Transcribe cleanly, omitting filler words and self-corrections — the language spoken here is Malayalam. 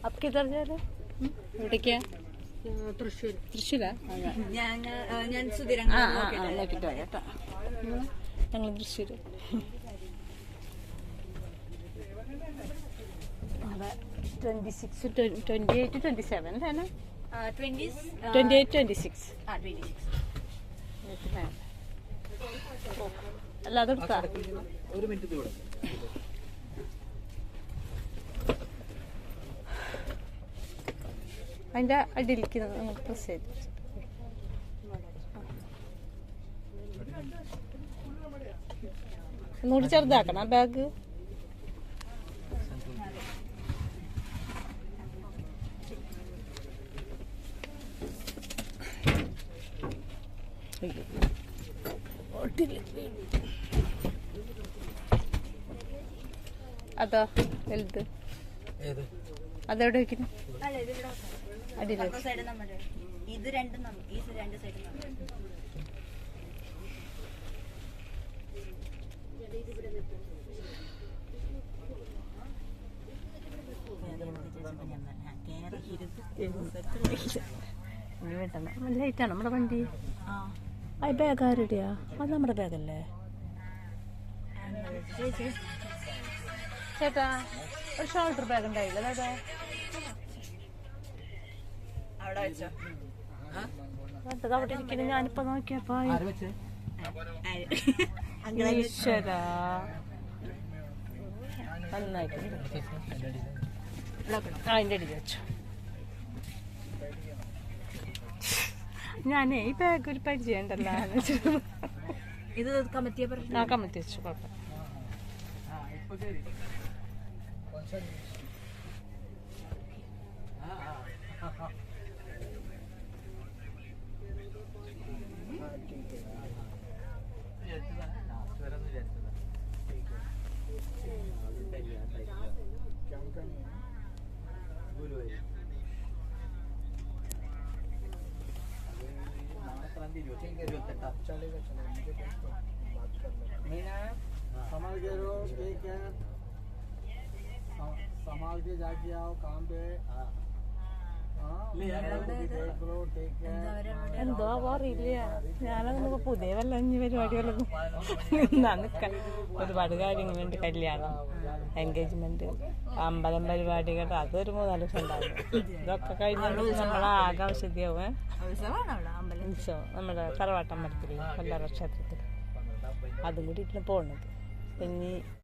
अब किधर जा रहे? ഇവിടെ क्या? തൃശ്ശൂരാ? ഞാൻ നോക്കിട്ടോ കേട്ടോ. ഞങ്ങൾ തൃശ്ശൂര്. അതെ 26, 28, 27 അല്ലേ? 28, 26. അല്ല അതെടുത്താ ഒരു മിനിറ്റ് കൂടെ. അതിന്റെ അടിയിലേക്ക് നമുക്ക് പ്രസ് ചെയ്ത് ഒന്നുകൂടി ചെറുതാക്കണം ആ ബാഗ്. അതോ വലുത് അതെവിടെ വെക്കുന്നു? അടിയിൽ ഇത് രണ്ട് സൈഡ് ലൈറ്റാണ് നമ്മുടെ വണ്ടി. ആ ബാഗ് ആരുടെയാ? അത് നമ്മുടെ ബാഗല്ലേ ചേട്ടാ? ഒരു ഷോൾഡർ ബാഗ് ഉണ്ടായില്ല അതെ? അവിടെ ഇരിക്കുന്നു. ഞാനിപ്പോ നോക്കിയപ്പോ ഈശ്വരാ നന്നായിട്ടുണ്ട്. അതിൻ്റെ അടിയിൽ വെച്ചു. ഞാനേ ഈ ബാഗ് ഒരു പരിചയം ഉണ്ടല്ലോ. ഇത് കമത്തിയ കമത്തി വെച്ചു. കുഴപ്പം संभाल के जाके आओ काम पे. എന്തോ അറിയില്ല. ഞാനതൊന്നും പുതിയ വല്ല പരിപാടി വല്ലതും നിൽക്കാൻ ഒരുപാട് കാര്യങ്ങളുണ്ട്. കല്യാണം, എൻഗേജ്മെന്റ്, അമ്പലം പരിപാടികൾ, അതൊരു 3-4 ദിവസം ഉണ്ടാവും. ഇതൊക്കെ കഴിഞ്ഞാൽ നമ്മളാകെ ഔഷധിയാവും. ഉത്സവം നമ്മുടെ തറവാട്ടമ്പലത്തിൽ കൊല്ലാറ ക്ഷേത്രത്തിൽ അതും കൂടി പോണത്. പിന്നെ